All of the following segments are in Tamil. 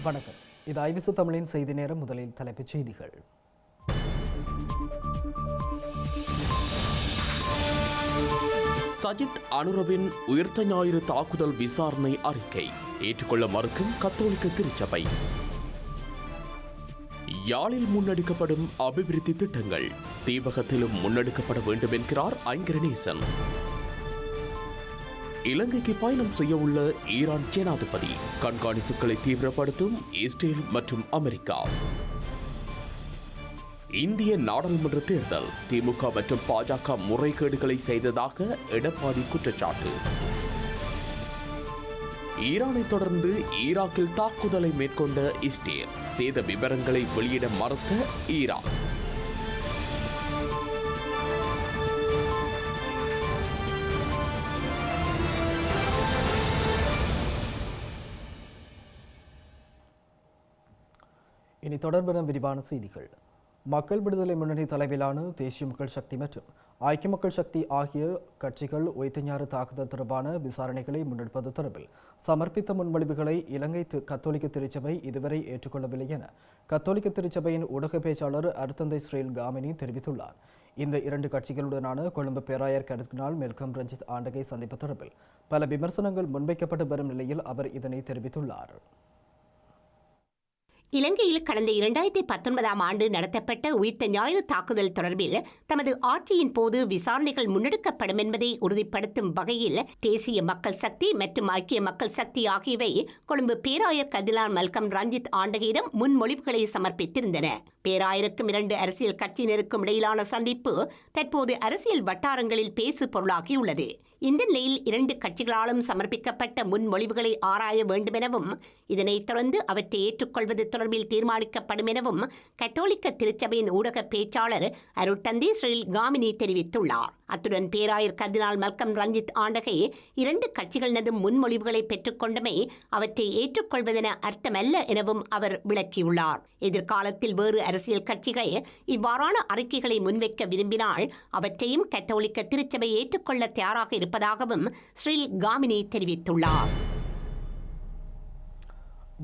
வணக்கம். இது ஐபிசி தமிழின் செய்தி நேரம். முதலில் தலைப்புச் செய்திகள். சஜித் அனுரவின் உயிர்த்த ஞாயிறு தாக்குதல் விசாரணை அறிக்கை ஏற்றுக்கொள்ள மறுக்கும் கத்தோலிக்க திருச்சபை. யாழில் முன்னெடுக்கப்படும் அபிவிருத்தி திட்டங்கள் தீபகத்திலும் முன்னெடுக்கப்பட வேண்டும் என்கிறார் ஐங்கரநேசன். இலங்கைக்கு பயணம் செய்ய உள்ள ஈரான் ஜனாதிபதி கண்காணிப்புகளை தீவிரப்படுத்தும் இஸ்ரேல் மற்றும் அமெரிக்கா. இந்திய நாடாளுமன்ற தேர்தல் திமுக மற்றும் பாஜக முறைகேடுகளை செய்ததாக எடப்பாடி குற்றச்சாட்டு. ஈரானை தொடர்ந்து ஈராக்கில் தாக்குதலை மேற்கொண்ட இஸ்ரேல் சேத விவரங்களை வெளியிட மறுத்த ஈரான். இனி தொடர்பான விரிவான செய்திகள். மக்கள் விடுதலை முன்னணி தலைமையிலான தேசிய மக்கள் சக்தி மற்றும் ஐக்கிய மக்கள் சக்தி ஆகிய கட்சிகள் உயிர்த்த தாக்குதல் தொடர்பான விசாரணைகளை முன்னெடுப்பது தொடர்பில் சமர்ப்பித்த முன்மொழிவுகளை இலங்கை கத்தோலிக்க திருச்சபை இதுவரை ஏற்றுக்கொள்ளவில்லை என கத்தோலிக்க திருச்சபையின் ஊடக பேச்சாளர் அருத்தந்தை ஸ்ரீல் காமினி தெரிவித்துள்ளார். இந்த இரண்டு கட்சிகளுடனான கொழும்பு பேராயர் கர்தினால் மெல்கம் ரஞ்சித் ஆண்டகை சந்திப்பு தொடர்பில் பல விமர்சனங்கள் முன்வைக்கப்பட்டு வரும் நிலையில் அவர் இதனை தெரிவித்துள்ளார். இலங்கையில் கடந்த 2019ஆம் ஆண்டு நடத்தப்பட்ட உயிர்த்த ஞாயிறு தாக்குதல் தொடர்பில் தமது ஆட்சியின் போது விசாரணைகள் முன்னெடுக்கப்படும் என்பதை உறுதிப்படுத்தும் வகையில் தேசிய மக்கள் சக்தி மற்றும் ஐக்கிய மக்கள் சக்தி ஆகியவை கொழும்பு பேராயர் கர்தினால் மெல்கம் ரஞ்சித் ஆண்டகையிடம் முன்மொழிவுகளை சமர்ப்பித்திருந்தன. பேராயருக்கும் 2 அரசியல் கட்சியினருக்கும் இடையிலான சந்திப்பு தற்போது அரசியல் வட்டாரங்களில் பேசு பொருளாகியுள்ளது. இந்த நிலையில் 2 கட்சிகளாலும் சமர்ப்பிக்கப்பட்ட முன்மொழிவுகளை ஆராய வேண்டும் எனவும் இதனைத் தொடர்ந்து அவற்றை ஏற்றுக்கொள்வது தொடர்பில் தீர்மானிக்கப்படும் எனவும் கத்தோலிக்க திருச்சபையின் ஊடக பேச்சாளர் அருட்தந்தை ஸ்ரீல் காமினி தெரிவித்துள்ளார். அத்துடன் பேராயர் கர்தினால் மெல்கம் ரஞ்சித் ஆண்டகை 2 கட்சிகளினதும் முன்மொழிவுகளை பெற்றுக்கொண்டமை அவற்றை ஏற்றுக்கொள்வதென அர்த்தமல்ல எனவும் அவர் விளக்கியுள்ளார். எதிர்காலத்தில் வேறு அரசியல் கட்சிகள் இவ்வாறான அறிக்கைகளை முன்வைக்க விரும்பினால் அவற்றையும் கத்தோலிக்க திருச்சபை ஏற்றுக்கொள்ள தயாராக இருப்பதாகவும் ஸ்ரீல் காமினி தெரிவித்துள்ளார்.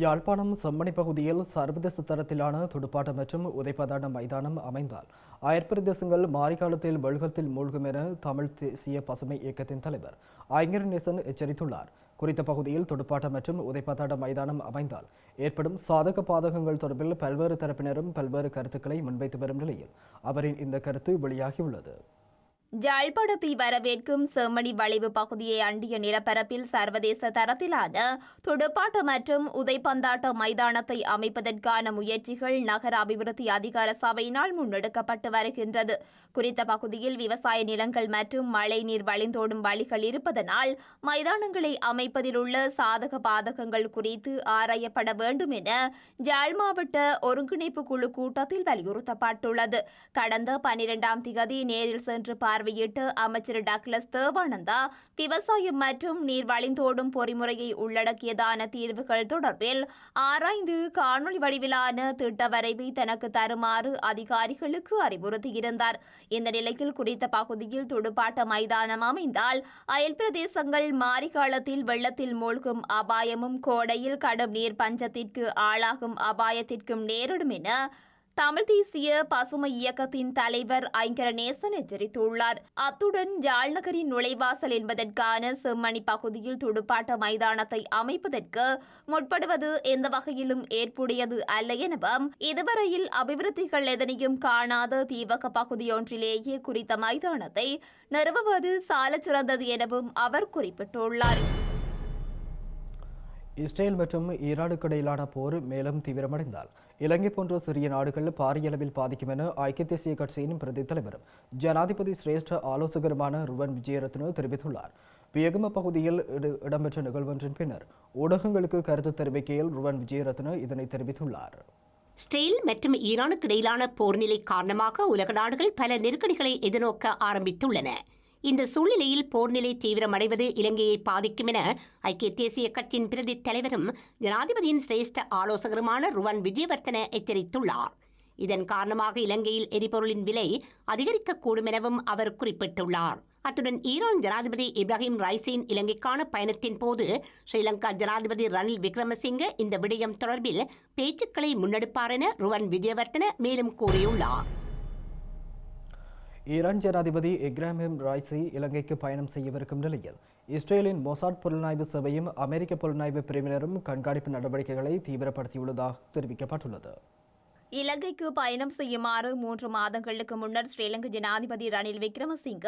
யாழ்ப்பாணம் செம்மணி பகுதியில் சர்வதேச தரத்திலான துடுப்பாட்ட மற்றும் உதைப்பதாட்ட மைதானம் அமைந்தால் அயற்பிரதேசங்கள் மாரிகாலத்தில் வெள்ளத்தில் மூழ்கும் என தமிழ் தேசிய பசுமை இயக்கத்தின் தலைவர் ஐங்கரநேசன் எச்சரித்துள்ளார். குறித்த பகுதியில் துடுப்பாட்ட மற்றும் உதைப்பதாட்ட மைதானம் அமைந்தால் ஏற்படும் சாதக பாதகங்கள் தொடர்பில் பல்வேறு தரப்பினரும் பல்வேறு கருத்துக்களை முன்வைத்து வரும் நிலையில் அவரின் இந்த கருத்து வெளியாகியுள்ளது. யாழ்ப்பாணத்தை வரவேற்கும் செம்மணி வளைவு பகுதியை அண்டிய நிலப்பரப்பில் சர்வதேச தரத்திலான துடுப்பாட்ட மற்றும் உதைப்பந்தாட்ட மைதானத்தை அமைப்பதற்கான முயற்சிகள் நகர அபிவிருத்தி அதிகார சபையினால் முன்னெடுக்கப்பட்டு வருகின்றது. குறித்த பகுதியில் விவசாய நிலங்கள் மற்றும் மழை நீர் வழிந்தோடும் வழிகள் இருப்பதனால் மைதானங்களை அமைப்பதில் உள்ள சாதக பாதகங்கள் குறித்து ஆராயப்பட வேண்டும் என யாழ் மாவட்ட ஒருங்கிணைப்பு குழு கூட்டத்தில் வலியுறுத்தப்பட்டுள்ளது. கடந்த 12ஆம் திகதி நேரில் சென்று பார்வையிட்டு அமைச்சர் டக்ளஸ் தேவானந்தா விவசாயம் மற்றும் நீர் வழிந்தோடும் பொறிமுறையை உள்ளடக்கியதான தீர்வுகள் தொடர்பில் ஆராய்ந்து காணொலி வடிவிலான திட்ட வரைவை தனக்கு தருமாறு அதிகாரிகளுக்கு அறிவுறுத்தியிருந்தார். இந்த நிலையில் குறித்த பகுதியில் துடுப்பாட்ட மைதானம் அமைந்தால் அயல் பிரதேசங்கள் மாரிகாலத்தில் வெள்ளத்தில் மூழ்கும் அபாயமும் கோடையில் கடும் நீர் பஞ்சத்திற்கு ஆளாகும் அபாயத்திற்கும் நேரிடும் என தமிழ் தேசிய பசுமை இயக்கத்தின் தலைவர் ஐங்கரநேசன் எச்சரித்துள்ளார். அத்துடன் யாழ் நகரின் நுழைவாசல் என்பதற்கான செம்மணி பகுதியில் துடுப்பாட்ட மைதானத்தை அமைப்பதற்கு முற்படுவது எந்த வகையிலும் ஏற்புடையது அல்ல எனவும் இதுவரையில் அபிவிருத்திகள் எதனையும் காணாத தீவக பகுதியொன்றிலேயே குறித்த மைதானத்தை நிறுவுவது சாலச் சிறந்தது எனவும் அவர் குறிப்பிட்டுள்ளார். இஸ்ரேல் மற்றும் ஈரானுக்கு இடையிலான போர் மேலும் தீவிரமடைந்தால் இலங்கை போன்ற சிறிய நாடுகள் பாரிய அளவில் பாதிக்கும் என ஐக்கிய தேசிய கட்சியின் பிரதி தலைவரும் ஜனாதிபதி சிரேஷ்ட ஆலோசகருமான ருவன் விஜயரத்ன தெரிவித்துள்ளார். வியகம பகுதியில் இடம்பெற்ற நிகழ்வொன்றின் பின்னர் ஊடகங்களுக்கு கருத்து தெரிவிக்கையில் ருவன் விஜயரத்ன இதனை தெரிவித்துள்ளார். இஸ்ரேல் மற்றும் ஈரானுக்கு இடையிலான போர்நிலை காரணமாக உலக நாடுகள் பல நெருக்கடிகளை எதிர்நோக்க ஆரம்பித்துள்ளன. இந்த சூழ்நிலையில் போர்நிலை தீவிரமடைவது இலங்கையை பாதிக்கும் என ஐக்கிய தேசிய கட்சியின் பிரதி தலைவரும் ஜனாதிபதியின் சிரேஷ்ட ஆலோசகருமான ருவன் விஜயவர்தன எச்சரித்துள்ளார். இதன் காரணமாக இலங்கையில் எரிபொருளின் விலை அதிகரிக்கக்கூடும் எனவும் அவர் குறிப்பிட்டுள்ளார். அத்துடன் ஈரான் ஜனாதிபதி இப்ராஹிம் ரைசின் இலங்கைக்கான பயணத்தின் போது ஸ்ரீலங்கா ஜனாதிபதி ரணில் விக்ரமசிங்க இந்த விடயம் தொடர்பில் பேச்சுக்களை முன்னெடுப்பார் என ருவன் விஜயவர்தன மேலும் கூறியுள்ளார். ஈரான் ஜனாதிபதி இப்ராஹிம் ரைசி இலங்கைக்கு பயணம் செய்யவிருக்கும் நிலையில் இஸ்ரேலின் மொசாட் புலனாய்வு சபையும் அமெரிக்க புலனாய்வு பிரிவினரும் கண்காணிப்பு நடவடிக்கைகளை தீவிரப்படுத்தியுள்ளதாக தெரிவிக்கப்பட்டுள்ளது. இலங்கைக்கு பயணம் செய்யுமாறு 3 மாதங்களுக்கு முன்னர் ஸ்ரீலங்கா ஜனாதிபதி ரணில் விக்ரமசிங்க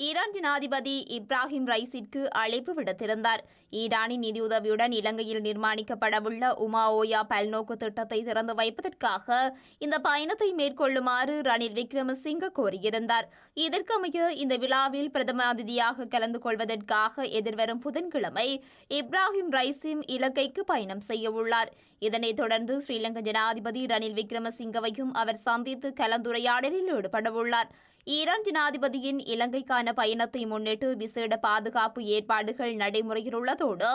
ஈரான் ஜனாதிபதி இப்ராஹிம் ரைசிற்கு அழைப்பு விடுத்திருந்தார். ஈரானின் நிதியுதவியுடன் இலங்கையில் நிர்மாணிக்கப்படவுள்ள உமா ஓயா பல்நோக்கு திட்டத்தை திறந்து வைப்பதற்காக இந்த பயணத்தை மேற்கொள்ளுமாறு ரணில் விக்ரமசிங்க கோரியிருந்தார். இதற்கமைய இந்த விழாவில் பிரதம அதிதியாக கலந்து கொள்வதற்காக எதிர்வரும் புதன்கிழமை இப்ராஹிம் ரைசிம் இலங்கைக்கு பயணம் செய்யவுள்ளார். இதனைத் தொடர்ந்து ஸ்ரீலங்கா ஜனாதிபதி ரணில் விக்ரமசிங்கவையும் அவர் சந்தித்து கலந்துரையாடலில் ஈடுபடவுள்ளார். ஈரான் ஜனாதிபதியின் இலங்கைக்கான பயணத்தை முன்னிட்டு விசேட பாதுகாப்பு ஏற்பாடுகள் நடைமுறையில் உள்ளதோடு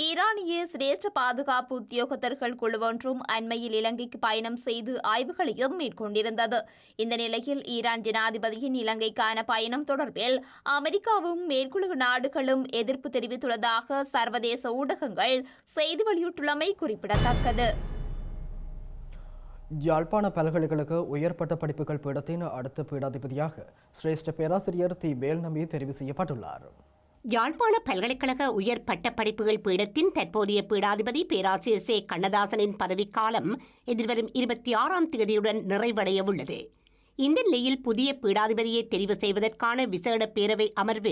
ஈரானிய சிரேஷ்ட பாதுகாப்பு உத்தியோகத்தர்கள் குழுவொன்றும் அண்மையில் இலங்கைக்கு பயணம் செய்து ஆய்வுகளையும் மேற்கொண்டிருந்தது. இந்த நிலையில் ஈரான் ஜனாதிபதியின் இலங்கைக்கான பயணம் தொடர்பில் அமெரிக்காவும் மேற்குலக நாடுகளும் எதிர்ப்பு தெரிவித்துள்ளதாக சர்வதேச ஊடகங்கள் செய்தி வெளியிட்டுள்ளமை குறிப்பிடத்தக்கது. யாழ்ப்பாண பல்கலைக்கழக உயர்பட்ட படிப்புகள் பீடத்தின் அடுத்த பீடாதிபதியாக சிரேஷ்ட பேராசிரியர் தி வேல்நம்பி தெரிவு செய்யப்பட்டுள்ளார். யாழ்ப்பாண பல்கலைக்கழக உயர் பட்ட படிப்புகள் பீடத்தின் தற்போதைய பீடாதிபதி பேராசிரியர் சே கண்ணதாசனின் பதவிக்காலம் எதிர்வரும் 26ஆம் தேதியுடன் நிறைவடைய உள்ளது. இந்த நிலையில் புதிய பீடாதிபதியை தெரிவு செய்வதற்கான விசேட பேரவை அமர்வு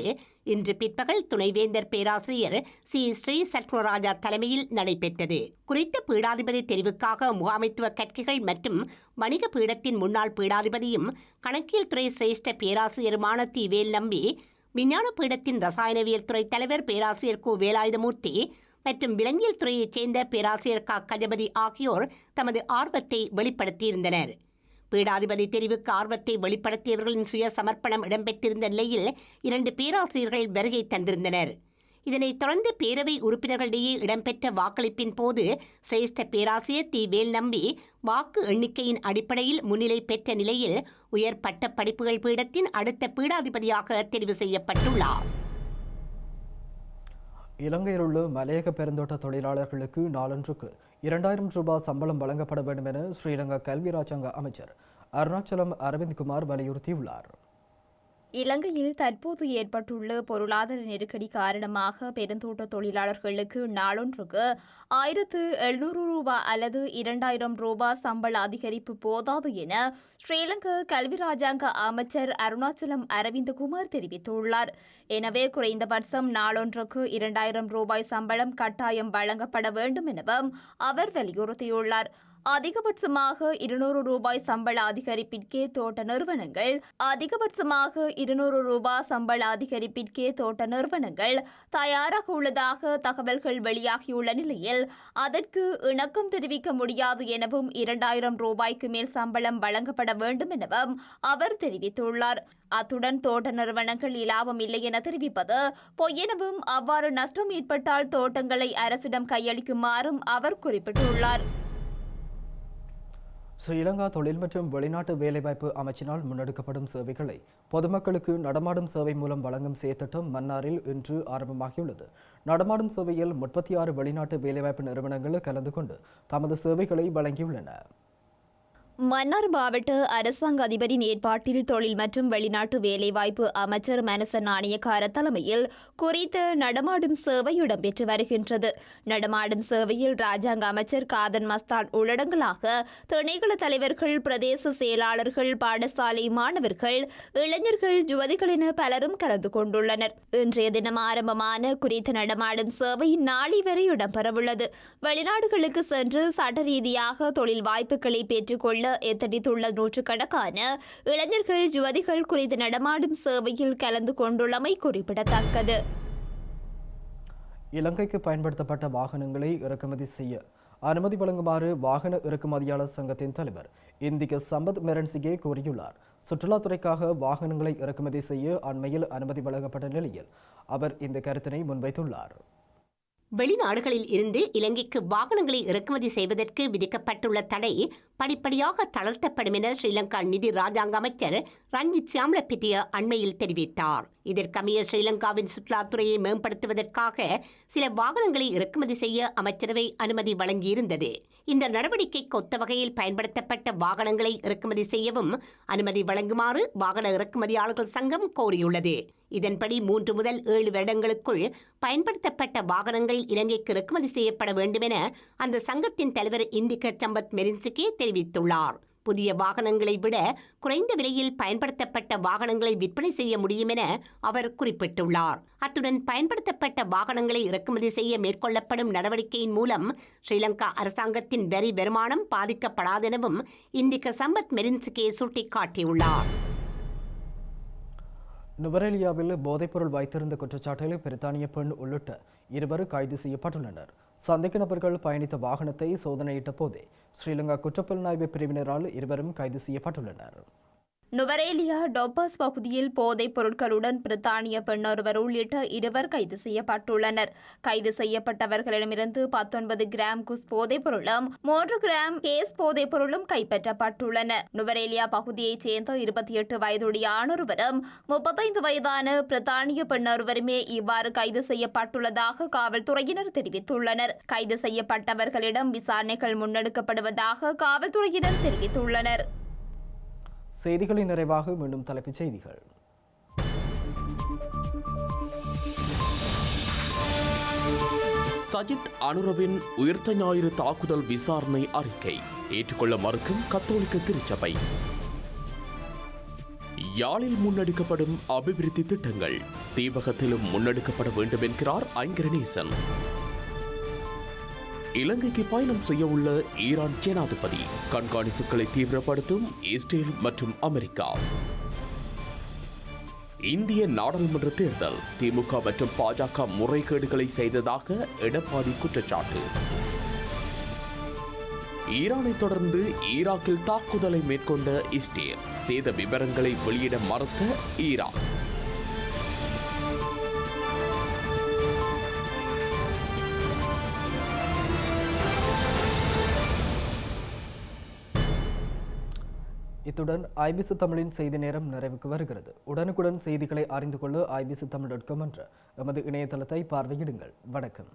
இன்று பிற்பகல் துணைவேந்தர் பேராசிரியர் சி ஸ்ரீ சத்வராஜா தலைமையில் நடைபெற்றது. குறித்த பீடாதிபதி தெரிவுக்காக முகாமைத்துவ கற்கைகள் மற்றும் வணிக பீடத்தின் முன்னாள் பீடாதிபதியும் கணக்கியல் துறை சிரேஷ்ட பேராசிரியருமான தி வேல்நம்பி, விஞ்ஞான பீடத்தின் ரசாயனவியல் துறை தலைவர் பேராசிரியர் கு வேலாயுதமூர்த்தி மற்றும் விலங்கியல் துறையைச் சேர்ந்த பேராசிரியர் க கஜபதி ஆகியோர் தமது ஆர்வத்தை வெளிப்படுத்தியிருந்தனர். பீடாதிபதி தெரிவுக்கு ஆர்வத்தை வெளிப்படுத்தியவர்களின் சுய சமர்ப்பணம் இடம்பெற்றிருந்த நிலையில் 2 பேராசிரியர்கள் வருகை தந்திருந்தனர். இதனைத் தொடர்ந்து பேரவை உறுப்பினர்களிடையே இடம்பெற்ற வாக்களிப்பின் போது சிரேஷ்ட பேராசிரியர் தி வேல்நம்பி வாக்கு எண்ணிக்கையின் அடிப்படையில் முன்னிலை பெற்ற நிலையில் உயர் பட்ட படிப்புகள் பீடத்தின் அடுத்த பீடாதிபதியாக தெரிவு செய்யப்பட்டுள்ளார். இலங்கையில் உள்ள மலையக பெருந்தோட்ட தொழிலாளர்களுக்கு நாளொன்றுக்கு 2000 ரூபாய் சம்பளம் வழங்கப்பட வேண்டும் என ஸ்ரீலங்கா கல்வி ராஜாங்க அமைச்சர் அருணாச்சலம் அரவிந்த்குமார் வலியுறுத்தியுள்ளார். இலங்கையில் தற்போது ஏற்பட்டுள்ள பொருளாதார நெருக்கடி காரணமாக பெருந்தோட்ட தொழிலாளர்களுக்கு நாளொன்றுக்கு 1700 ரூபாய் அல்லது 2000 ரூபாய் சம்பள அதிகரிப்பு போதாது என ஸ்ரீலங்கா கல்வி ராஜாங்க அமைச்சர் அருணாச்சலம் அரவிந்தகுமார் தெரிவித்துள்ளார். எனவே குறைந்தபட்சம் நாளொன்றுக்கு 2000 ரூபாய் சம்பளம் கட்டாயம் வழங்கப்பட வேண்டும் எனவும் அவர் வலியுறுத்தியுள்ளார். அதிகபட்சமாக 200 ரூபாய் சம்பள அதிகரிப்பிற்கே தோட்ட நிறுவனங்கள் தயாராக உள்ளதாக தகவல்கள் வெளியாகியுள்ள நிலையில் அதற்கு இணக்கம் தெரிவிக்க முடியாது எனவும் 2000 ரூபாய்க்கு மேல் சம்பளம் வழங்கப்பட வேண்டும் எனவும் அவர் தெரிவித்துள்ளார். அத்துடன் தோட்ட நிறுவனங்கள் இலாபம் இல்லை என தெரிவிப்பது பொய்யெனவும் அவ்வாறு நஷ்டம் ஏற்பட்டால் தோட்டங்களை அரசிடம் கையளிக்குமாறும் அவர் குறிப்பிட்டுள்ளார். ஸ்ரீலங்கா தொழில் மற்றும் வெளிநாட்டு வேலைவாய்ப்பு அமைச்சினால் முன்னெடுக்கப்படும் சேவைகளை பொதுமக்களுக்கு நடமாடும் சேவை மூலம் வழங்கும் செயற்திட்டம் மன்னாரில் இன்று ஆரம்பமாகியுள்ளது. நடமாடும் சேவையில் 36 வெளிநாட்டு வேலைவாய்ப்பு நிறுவனங்கள் கலந்து கொண்டு தமது சேவைகளை வழங்கியுள்ளன. மன்னார் மாவட்ட அரசாங்க அதிபரின் ஏற்பாட்டில் தொழில் மற்றும் வெளிநாட்டு வேலைவாய்ப்பு அமைச்சர் மனச நாணயக்கார தலைமையில் குறித்த நடமாடும் சேவை இடம்பெற்று வருகின்றது. நடமாடும் சேவையில் ராஜாங்க அமைச்சர் காதன் மஸ்தான் உள்ளடங்கலாக திணைக்கள தலைவர்கள், பிரதேச செயலாளர்கள், பாடசாலை மாணவர்கள், இளைஞர்கள், யுவதிகள் என பலரும் கலந்து கொண்டுள்ளனர். இன்றைய தினம் ஆரம்பமான குறித்த நடமாடும் சேவை நாளை வரை இடம்பெறவுள்ளது. வெளிநாடுகளுக்கு சென்று சட்ட ரீதியாக தொழில் வாய்ப்புகளை பெற்றுக்கொள்ள எத்தனித்துள்ள நூற்றுக்கணக்கான இளைஞர்கள், யுவதிகள் குறித்த நடமாடும் சேவையில் கலந்து கொண்டுள்ளமை குறிப்பிடத்தக்கது. இலங்கைக்கு பயன்படுத்தப்பட்ட வாகனங்களை இறக்குமதி செய்ய அனுமதி வழங்குமாறு வாகன இறக்குமதியாளர் சங்கத்தின் தலைவர் இந்திக சம்பத் மெரன்சிங்கே கூறியுள்ளார். சுற்றுலாத்துறைக்காக வாகனங்களை இறக்குமதி செய்ய அண்மையில் அனுமதி வழங்கப்பட்ட நிலையில் அவர் இந்த கருத்தினை முன்வைத்துள்ளார். வெளிநாடுகளில் இருந்து இலங்கைக்கு வாகனங்களை இறக்குமதி செய்வதற்கு விதிக்கப்பட்டுள்ள தடை படிப்படியாக தளர்த்தப்படும் என ஸ்ரீலங்கா நிதி ராஜாங்க அமைச்சர் ரஞ்சித் சியாம்லப்பிட்டிய அண்மையில் தெரிவித்தார். இதற்கமைய ஸ்ரீலங்காவின் சுற்றுலாத்துறையை மேம்படுத்துவதற்காக சில வாகனங்களை இறக்குமதி செய்ய அமைச்சரவை அனுமதி வழங்கியிருந்தது. இந்த நடவடிக்கைக்கு ஒத்த வகையில் பயன்படுத்தப்பட்ட வாகனங்களை இறக்குமதி செய்யவும் அனுமதி வழங்குமாறு வாகன இறக்குமதியாளர்கள் சங்கம் கோரியுள்ளது. இதன்படி 3 முதல் 7 வருடங்களுக்குள் பயன்படுத்தப்பட்ட வாகனங்கள் இலங்கைக்கு இறக்குமதி செய்யப்பட வேண்டும் என அந்த சங்கத்தின் தலைவர் இந்திக சம்பத் மெரின்சிகே தெரிவித்துள்ளார். புதிய வாகனங்களை விட குறைந்த விலையில் பயன்படுத்தப்பட்ட வாகனங்களை விற்பனை செய்ய முடியும் என அவர் குறிப்பிட்டுள்ளார். அத்துடன் பயன்படுத்தப்பட்ட வாகனங்களை இறக்குமதி செய்ய மேற்கொள்ளப்படும் நடவடிக்கையின் மூலம் ஸ்ரீலங்கா அரசாங்கத்தின் வரி வருமானம் பாதிக்கப்படாதெனவும் இந்திக சம்பத் மெரின்சிகே சுட்டிக்காட்டியுள்ளார். நுவரெலியாவில் போதைப்பொருள் வைத்திருந்த குற்றச்சாட்டில் பிரித்தானிய பெண் உள்ளிட்ட 2 கைது செய்யப்பட்டுள்ளனர். சந்தேக நபர்கள் பயணித்த வாகனத்தை சோதனையிட்ட போதே ஸ்ரீலங்கா குற்றப்புலனாய்வு பிரிவினரால் 2 கைது செய்யப்பட்டுள்ளனர். நுவரேலியா டொப்பாஸ் பகுதியில் போதைப் பொருட்களுடன் பிரித்தானிய பெண்ணொருவர் உள்ளிட்ட 2 கைது செய்யப்பட்டுள்ளனர். கைது செய்யப்பட்டவர்களிடமிருந்து 19 கிராம் குஸ் போதைப் பொருளும் 3 கிராம் கேஸ் போதைப் பொருளும் கைப்பற்றப்பட்டுள்ளன. நுவரேலியா பகுதியைச் சேர்ந்த 28 வயதுடைய ஆணொருவரும் 35 வயதான பிரித்தானிய பெண்ணொருவருமே இவ்வாறு கைது செய்யப்பட்டுள்ளதாக காவல்துறையினர் தெரிவித்துள்ளனர். கைது செய்யப்பட்டவர்களிடம் விசாரணைகள் முன்னெடுக்கப்படுவதாக காவல்துறையினர் தெரிவித்துள்ளனர். செய்திகளின் நிறைவாக மீண்டும் தலைப்புச் செய்திகள். சஜித் அனுரவின் உயிர்த்த ஞாயிறு தாக்குதல் விசாரணை அறிக்கை ஏற்றுக்கொள்ள மறுக்கும் கத்தோலிக்க திருச்சபை. யாழில் முன்னெடுக்கப்படும் அபிவிருத்தி திட்டங்கள் தீபகத்திலும் முன்னெடுக்கப்பட வேண்டும் என்கிறார் ஐங்கரநேசன். இலங்கைக்கு பயணம் செய்ய உள்ள ஈரான் ஜனாதிபதி கண்காணிப்புகளை தீவிரப்படுத்தும் இஸ்ரேல் மற்றும் அமெரிக்கா. இந்திய நாடாளுமன்ற தேர்தல் திமுக மற்றும் பாஜக முறைகேடுகளை செய்ததாக எடப்பாடி குற்றச்சாட்டு. ஈரானை தொடர்ந்து ஈராக்கில் தாக்குதலை மேற்கொண்ட இஸ்ரேல் சேத விவரங்களை வெளியிட மறுத்த ஈரான். இத்துடன் ஐபிசி தமிழின் செய்தி நேரம் நிறைவுக்கு வருகிறது. உடனுக்குடன் செய்திகளை அறிந்து கொள்ள ibctamil.com என்ற எமது இணையதளத்தை பார்வையிடுங்கள். வணக்கம்.